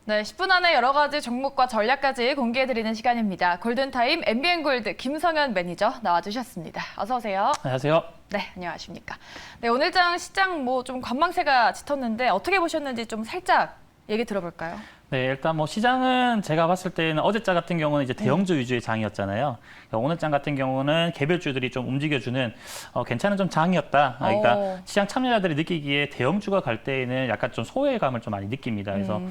네, 10분 안에 여러 가지 종목과 전략까지 공개해드리는 시간입니다. 골든타임 MBN골드 김성현 매니저 나와주셨습니다. 어서 오세요. 안녕하세요. 네, 안녕하십니까. 네, 오늘장 시장 좀 관망세가 짙었는데 어떻게 보셨는지 좀 살짝 얘기 들어볼까요? 네, 일단 시장은 제가 봤을 때는 어제자 같은 경우는 이제 대형주 위주의 장이었잖아요. 오늘장 같은 경우는 개별주들이 좀 움직여주는 괜찮은 좀 장이었다. 그러니까 시장 참여자들이 느끼기에 대형주가 갈 때에는 약간 좀 소외감을 좀 많이 느낍니다. 그래서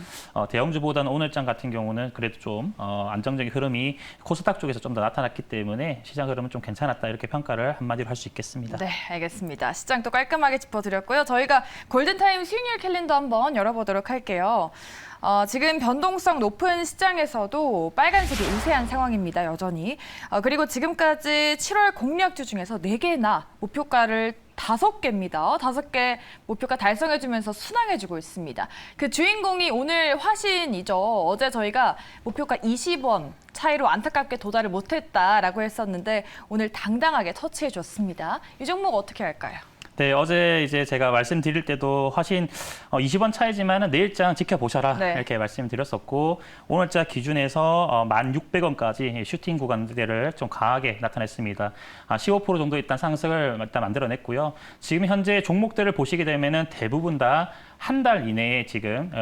대형주보다는 오늘장 같은 경우는 그래도 좀 안정적인 흐름이 코스닥 쪽에서 좀 더 나타났기 때문에 시장 흐름은 좀 괜찮았다 이렇게 평가를 한마디로 할 수 있겠습니다. 네, 알겠습니다. 시장도 깔끔하게 짚어드렸고요. 저희가 골든타임 수익률 캘린더 한번 열어보도록 할게요. 지금 변동성 높은 시장에서도 빨간색이 우세한 상황입니다, 여전히. 그리고 지금까지 7월 공략주 중에서 4개나 목표가를 5개입니다. 5개 목표가 달성해주면서 순항해주고 있습니다. 그 주인공이 오늘 화신이죠. 어제 저희가 목표가 20원 차이로 안타깝게 도달을 못했다라고 했었는데 오늘 당당하게 터치해줬습니다. 이 종목 어떻게 할까요? 네, 어제 이제 제가 말씀드릴 때도 화신 20원 차이지만은 내일장 지켜보셔라 이렇게 말씀드렸었고 오늘자 기준에서 1,600원까지 슈팅 구간대를 좀 강하게 나타냈습니다. 15% 정도 일단 상승을 일단 만들어냈고요. 지금 현재 종목들을 보시게 되면은 대부분 다 한 달 이내에 지금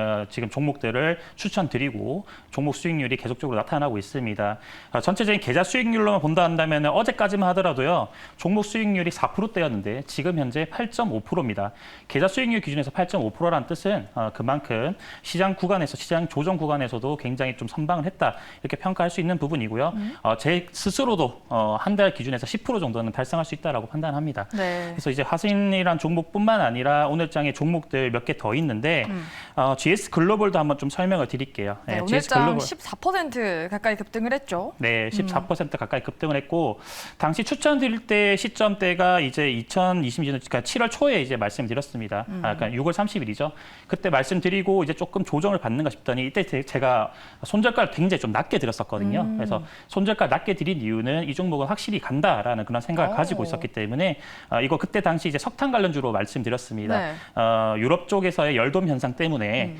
종목들을 추천드리고 종목 수익률이 계속적으로 나타나고 있습니다. 전체적인 계좌 수익률로만 본다 한다면 어제까지만 하더라도요. 종목 수익률이 4%대였는데 지금 현재 8.5%입니다. 계좌 수익률 기준에서 8.5%라는 뜻은 그만큼 시장 구간에서 시장 조정 구간에서도 굉장히 좀 선방을 했다 이렇게 평가할 수 있는 부분이고요. 제 스스로도 한 달 기준에서 10% 정도는 달성할 수 있다라고 판단합니다. 네. 그래서 이제 화신이란 종목뿐만 아니라 오늘장에 종목들 몇 개 더 있는데 GS 글로벌도 한번 좀 설명을 드릴게요. 네, 오늘장 14% 가까이 급등을 했죠. 네, 14% 가까이 급등을 했고 당시 추천드릴 때 시점대가 이제 2020년 그러니까 7월 초에 이제 말씀드렸습니다. 그러니까 6월 30일이죠. 그때 말씀드리고 이제 조금 조정을 받는가 싶더니 이때 제가 손절가를 굉장히 좀 낮게 드렸었거든요. 그래서 손절가 낮게 드린 이유는 이 종목은 확실히 간다라는 그런 생각을 가지고 있었기 때문에 이거 그때 당시 이제 석탄 관련주로 말씀드렸습니다. 네. 유럽 쪽에서의 열돔 현상 때문에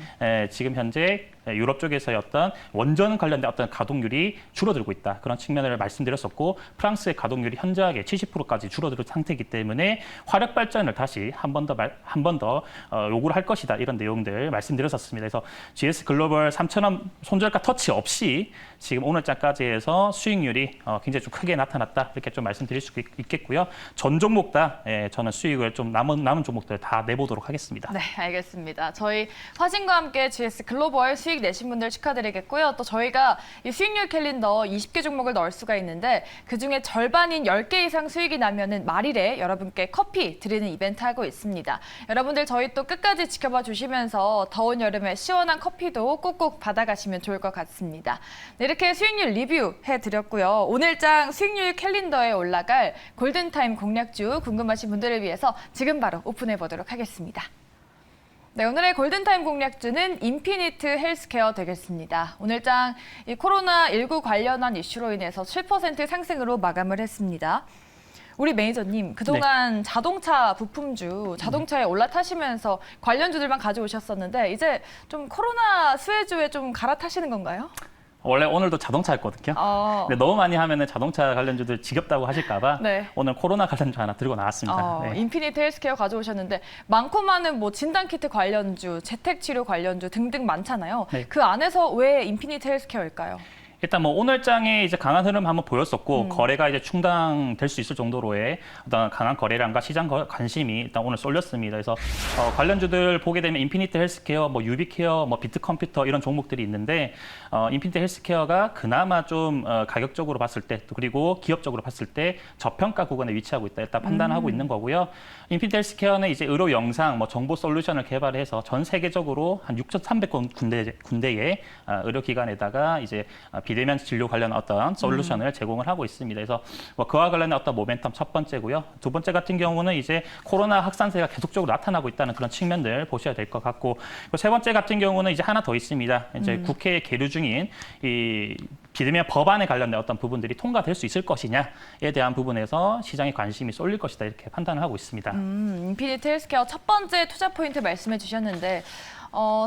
지금 현재 유럽 쪽에서의 어떤 원전 관련된 어떤 가동률이 줄어들고 있다. 그런 측면을 말씀드렸었고 프랑스의 가동률이 현저하게 70%까지 줄어든 상태이기 때문에 화력 발전을 다시 한 번 더 요구를 할 것이다. 이런 내용들 말씀드렸었습니다. 그래서 GS 글로벌 3,000원 손절가 터치 없이 지금 오늘자까지 해서 수익률이 굉장히 좀 크게 나타났다. 이렇게 좀 말씀드릴 수 있겠고요. 전 종목 다 저는 수익을 좀 남은 종목들 다 내보도록 하겠습니다. 네, 알겠습니다. 저희 화신과 함께 GS 글로벌 수익 내신 분들 축하드리겠고요. 또 저희가 이 수익률 캘린더 20개 종목을 넣을 수가 있는데 그중에 절반인 10개 이상 수익이 나면은 말일에 여러분께 커피 드리는 이벤트 하고 있습니다. 여러분들 저희 또 끝까지 지켜봐 주시면서 더운 여름에 시원한 커피도 꾹꾹 받아가시면 좋을 것 같습니다. 네, 이렇게 수익률 리뷰해 드렸고요. 오늘장 수익률 캘린더에 올라갈 골든타임 공략주 궁금하신 분들을 위해서 지금 바로 오픈해 보도록 하겠습니다. 네, 오늘의 골든타임 공략주는 인피니트 헬스케어 되겠습니다. 오늘장 이 코로나19 관련한 이슈로 인해서 7% 상승으로 마감을 했습니다. 우리 매니저님, 그동안 자동차 부품주, 자동차에 올라타시면서 관련주들만 가져오셨었는데 이제 좀 코로나 수혜주에 좀 갈아타시는 건가요? 원래 오늘도 자동차였거든요. 근데 너무 많이 하면은 자동차 관련주들 지겹다고 하실까봐 오늘 코로나 관련주 하나 들고 나왔습니다. 인피니트 헬스케어 가져오셨는데 많고 많은 진단키트 관련주, 재택치료 관련주 등등 많잖아요. 그 안에서 왜 인피니트 헬스케어일까요? 일단 오늘장에 이제 강한 흐름 한번 보였었고 거래가 이제 충당될 수 있을 정도로의 어떤 강한 거래량과 시장 관심이 일단 오늘 쏠렸습니다. 그래서 관련주들 보게 되면 인피니트 헬스케어, 유비케어, 비트컴퓨터 이런 종목들이 있는데 인피니트 헬스케어가 그나마 좀 가격적으로 봤을 때 그리고 기업적으로 봤을 때 저평가 구간에 위치하고 있다. 일단 판단하고 있는 거고요. 인피니트 헬스케어는 이제 의료 영상, 정보 솔루션을 개발해서 전 세계적으로 한 6,300군 군데의 의료기관에다가 이제 비대면 진료 관련 어떤 솔루션을 제공을 하고 있습니다. 그래서 그와 관련된 어떤 모멘텀 첫 번째고요. 두 번째 같은 경우는 이제 코로나 확산세가 계속적으로 나타나고 있다는 그런 측면들 보셔야 될 것 같고 세 번째 같은 경우는 이제 하나 더 있습니다. 이제 국회에 계류 중인 이 비대면 법안에 관련된 어떤 부분들이 통과될 수 있을 것이냐에 대한 부분에서 시장의 관심이 쏠릴 것이다 이렇게 판단을 하고 있습니다. 인피니트 헬스케어 첫 번째 투자 포인트 말씀해 주셨는데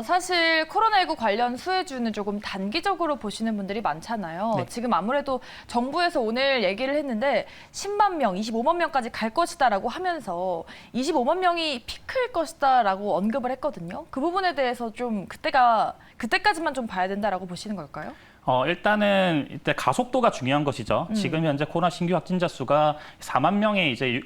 사실 코로나19 관련 수혜주는 조금 단기적으로 보시는 분들이 많잖아요. 네. 지금 아무래도 정부에서 오늘 얘기를 했는데 10만 명, 25만 명까지 갈 것이다라고 하면서 25만 명이 피크일 것이다라고 언급을 했거든요. 그 부분에 대해서 좀 그때까지만 좀 봐야 된다라고 보시는 걸까요? 일단은 이때 가속도가 중요한 것이죠. 지금 현재 코로나 신규 확진자 수가 4만 명에 이제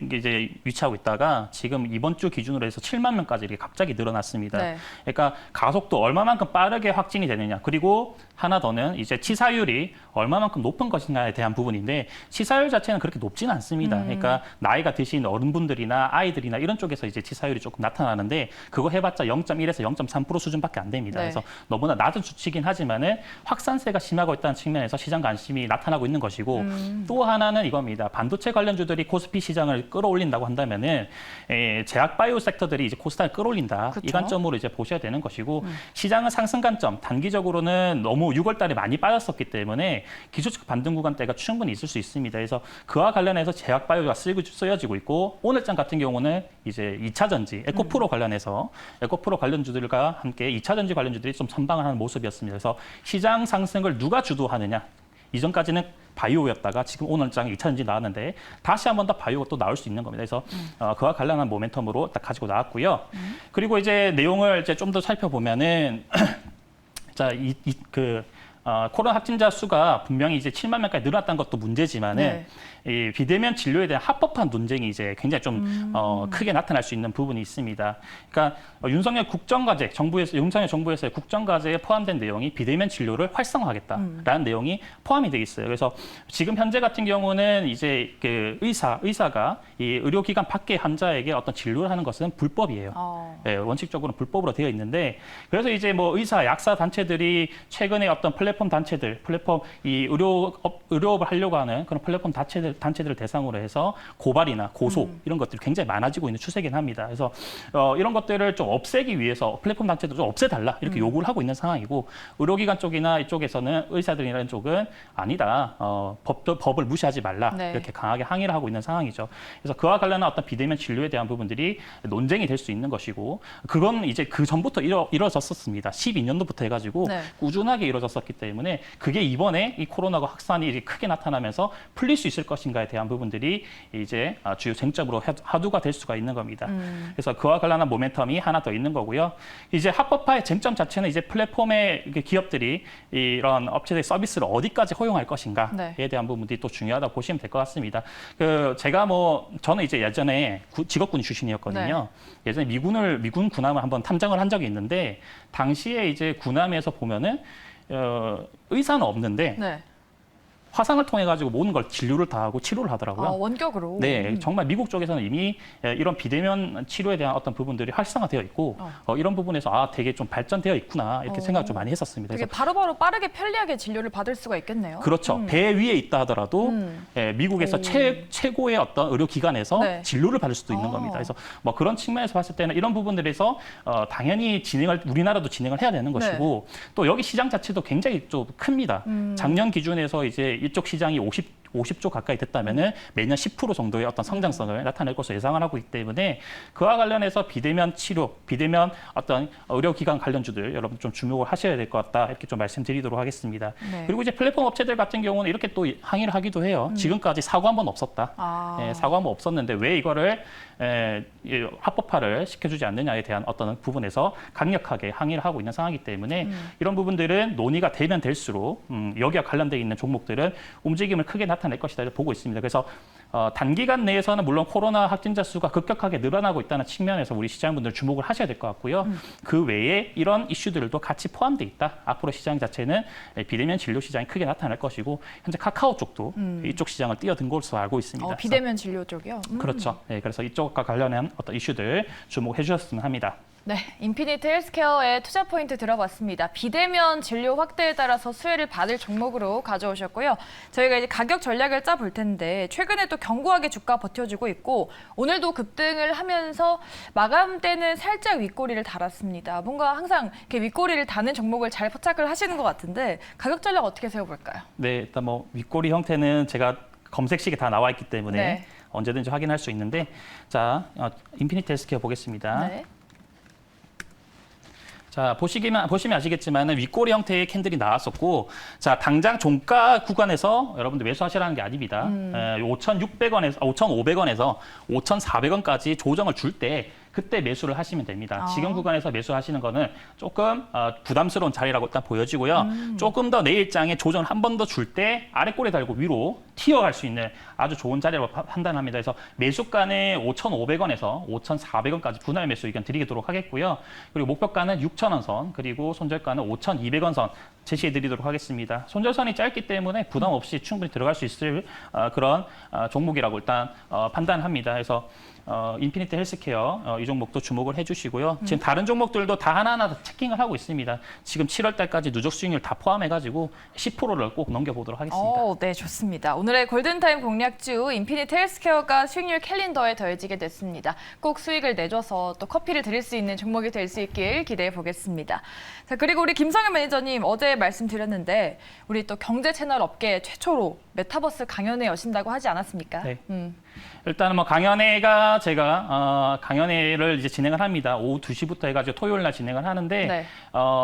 위치하고 있다가 지금 이번 주 기준으로 해서 7만 명까지 이렇게 갑자기 늘어났습니다. 네. 그러니까 가속도 얼마만큼 빠르게 확진이 되느냐. 그리고 하나 더는 이제 치사율이 얼마만큼 높은 것인가에 대한 부분인데 치사율 자체는 그렇게 높지는 않습니다. 그러니까 나이가 드신 어른분들이나 아이들이나 이런 쪽에서 이제 치사율이 조금 나타나는데 그거 해봤자 0.1에서 0.3% 수준밖에 안 됩니다. 네. 그래서 너무나 낮은 수치긴 하지만은 확산세가 심하고 있다는 측면에서 시장 관심이 나타나고 있는 것이고 또 하나는 이겁니다. 반도체 관련주들이 코스피 시장을 끌어올린다고 한다면은 제약 바이오 섹터들이 이제 코스닥을 끌어올린다. 그쵸? 이 관점으로 이제 보셔야 되는 것이고 시장은 상승 관점 단기적으로는 너무 6월달에 많이 빠졌었기 때문에 기술적 반등 구간대가 충분히 있을 수 있습니다. 그래서 그와 관련해서 제약 바이오가 쓰여지고 있고 오늘장 같은 경우는 이제 2차 전지 에코프로 관련해서 에코프로 관련주들과 함께 2차 전지 관련주들이 좀 선방을 하는 모습이었습니다. 그래서 시장 상승을 누가 주도하느냐? 이전까지는 바이오였다가 지금 오늘장에 2차 전지 나왔는데 다시 한 번 더 바이오가 또 나올 수 있는 겁니다. 그래서 그와 관련한 모멘텀으로 딱 가지고 나왔고요. 그리고 이제 내용을 이제 좀 더 살펴보면은 자, 코로나 확진자 수가 분명히 이제 7만 명까지 늘어났다는 것도 문제지만은 네. 이 비대면 진료에 대한 합법화 논쟁이 이제 굉장히 좀 크게 나타날 수 있는 부분이 있습니다. 그러니까 윤석열 정부에서의 국정과제에 포함된 내용이 비대면 진료를 활성화하겠다라는 내용이 포함이 되어 있어요. 그래서 지금 현재 같은 경우는 이제 그 의사가 이 의료기관 밖의 환자에게 어떤 진료를 하는 것은 불법이에요. 네, 원칙적으로 불법으로 되어 있는데 그래서 이제 뭐 의사, 약사 단체들이 최근에 어떤 플랫폼 이 의료업을 하려고 하는 그런 플랫폼 단체들을 대상으로 해서 고발이나 고소 이런 것들이 굉장히 많아지고 있는 추세긴 합니다. 그래서 이런 것들을 좀 없애기 위해서 플랫폼 단체도 좀 없애달라 이렇게 요구를 하고 있는 상황이고 의료기관 쪽이나 이쪽에서는 의사들이라는 쪽은 아니다. 법을 무시하지 말라 네. 이렇게 강하게 항의를 하고 있는 상황이죠. 그래서 그와 관련한 어떤 비대면 진료에 대한 부분들이 논쟁이 될 수 있는 것이고 그건 이제 그 전부터 이루어졌었습니다. 12년도부터 해가지고 네. 꾸준하게 이루어졌었기 때문에 그게 이번에 이 코로나가 확산이 이렇게 크게 나타나면서 풀릴 수 있을 것인가에 대한 부분들이 이제 주요 쟁점으로 화두가 될 수가 있는 겁니다. 그래서 그와 관련한 모멘텀이 하나 더 있는 거고요. 이제 합법화의 쟁점 자체는 이제 플랫폼의 기업들이 이런 업체들의 서비스를 어디까지 허용할 것인가에 네. 대한 부분들이 또 중요하다고 보시면 될 것 같습니다. 저는 이제 예전에 직업군 출신이었거든요. 예전에 미군 군함을 한번 탐정을 한 적이 있는데 당시에 이제 군함에서 보면은 의사는 없는데 네. 화상을 통해 가지고 모든 걸 진료를 다 하고 치료를 하더라고요. 원격으로. 네, 정말 미국 쪽에서는 이미 이런 비대면 치료에 대한 어떤 부분들이 활성화되어 있고 이런 부분에서 되게 좀 발전되어 있구나 이렇게 생각을 좀 많이 했었습니다. 되게 그래서 바로바로 빠르게 편리하게 진료를 받을 수가 있겠네요. 그렇죠. 배 위에 있다 하더라도 미국에서 최고의 어떤 의료기관에서 네. 진료를 받을 수도 있는 겁니다. 그래서 뭐 그런 측면에서 봤을 때는 이런 부분들에서 당연히 우리나라도 진행을 해야 되는 것이고 또 여기 시장 자체도 굉장히 좀 큽니다. 작년 기준에서 이제 이쪽 시장이 50조 가까이 됐다면은 매년 10% 정도의 어떤 성장성을 나타낼 것으로 예상을 하고 있기 때문에 그와 관련해서 비대면 치료, 비대면 어떤 의료기관 관련주들 여러분 좀 주목을 하셔야 될 것 같다 이렇게 좀 말씀드리도록 하겠습니다. 네. 그리고 이제 플랫폼 업체들 같은 경우는 이렇게 또 항의를 하기도 해요. 지금까지 사고 한 번 없었다. 사고 한 번 없었는데 왜 이거를 합법화를 시켜주지 않느냐에 대한 어떤 부분에서 강력하게 항의를 하고 있는 상황이기 때문에 이런 부분들은 논의가 되면 될수록 여기와 관련되어 있는 종목들은 움직임을 크게 나타낼 것이다 보고 있습니다. 그래서 단기간 내에서는 물론 코로나 확진자 수가 급격하게 늘어나고 있다는 측면에서 우리 시장분들 주목을 하셔야 될 것 같고요. 그 외에 이런 이슈들도 같이 포함되어 있다. 앞으로 시장 자체는 비대면 진료 시장이 크게 나타날 것이고 현재 카카오 쪽도 이쪽 시장을 뛰어든 것으로 알고 있습니다. 비대면 진료 쪽이요? 그렇죠. 네, 그래서 이쪽과 관련한 어떤 이슈들 주목해 주셨으면 합니다. 네, 인피니트 헬스케어의 투자 포인트 들어봤습니다. 비대면 진료 확대에 따라서 수혜를 받을 종목으로 가져오셨고요. 저희가 이제 가격 전략을 짜볼 텐데 최근에 또 견고하게 주가 버텨주고 있고 오늘도 급등을 하면서 마감 때는 살짝 윗꼬리를 달았습니다. 뭔가 항상 이렇게 윗꼬리를 다는 종목을 잘 포착을 하시는 것 같은데 가격 전략 어떻게 세워볼까요? 네, 일단 뭐 윗꼬리 형태는 제가 검색식에 다 나와 있기 때문에 네. 언제든지 확인할 수 있는데 자, 인피니트 헬스케어 보겠습니다. 네. 자, 보시면 아시겠지만 윗꼬리 형태의 캔들이 나왔었고, 자, 당장 종가 구간에서 여러분들 매수하시라는 게 아닙니다. 5,600원에서, 5,500원에서 5,400원까지 조정을 줄 때 그때 매수를 하시면 됩니다. 지금 구간에서 매수하시는 거는 조금 부담스러운 자리라고 일단 보여지고요. 조금 더 내일장에 조정을 한 번 더 줄 때 아래 꼬리 달고 위로 튀어갈 수 있는 아주 좋은 자리라고 판단합니다. 그래서 매수가는 5,500원에서 5,400원까지 분할 매수 의견 드리도록 하겠고요. 그리고 목표가는 6,000원 선, 그리고 손절가는 5,200원 선 제시해 드리도록 하겠습니다. 손절선이 짧기 때문에 부담 없이 충분히 들어갈 수 있을 그런 종목이라고 일단 판단합니다. 그래서 인피니트 헬스케어 이 종목도 주목을 해주시고요. 지금 다른 종목들도 다 하나하나 다 체킹을 하고 있습니다. 지금 7월 달까지 누적 수익률 다 포함해가지고 10%를 꼭 넘겨보도록 하겠습니다. 네, 좋습니다. 오늘의 골든타임 공략주 인피니트 헬스케어가 수익률 캘린더에 더해지게 됐습니다. 꼭 수익을 내줘서 또 커피를 드릴 수 있는 종목이 될 수 있길 기대해 보겠습니다. 자, 그리고 우리 김성현 매니저님 어제 말씀드렸는데 우리 또 경제 채널 업계 최초로 메타버스 강연회 여신다고 하지 않았습니까? 네. 일단은 뭐 강연회가 제가 강연회를 이제 진행을 합니다. 오후 2시부터 해가지고 토요일 날 진행을 하는데 네.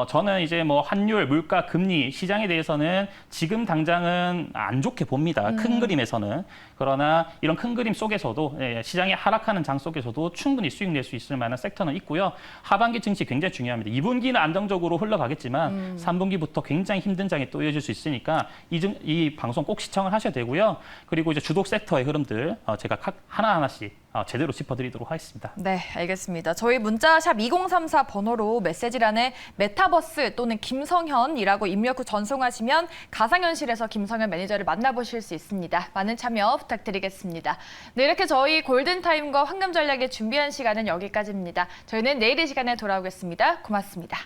저는 이제 뭐 환율, 물가, 금리 시장에 대해서는 지금 당장은 안 좋게 봅니다. 큰 그림에서는. 그러나 이런 큰 그림 속에서도 시장이 하락하는 장 속에서도 충분히 수익 낼 수 있을 만한 섹터는 있고요. 하반기 증시 굉장히 중요합니다. 2분기는 안정적으로 흘러가겠지만 3분기부터 굉장히 힘든 장이 또 이어질 수 있으니까 이 방송 꼭 시청을 하셔야 되고요. 그리고 이제 주독 섹터의 흐름들 제가 하나하나씩 제대로 짚어드리도록 하겠습니다. 네, 알겠습니다. 저희 문자 샵 2034 번호로 메시지란에 메타버스 또는 김성현이라고 입력 후 전송하시면 가상현실에서 김성현 매니저를 만나보실 수 있습니다. 많은 참여 부탁드리겠습니다. 네, 이렇게 저희 골든타임과 황금전략에 준비한 시간은 여기까지입니다. 저희는 내일 이 시간에 돌아오겠습니다. 고맙습니다.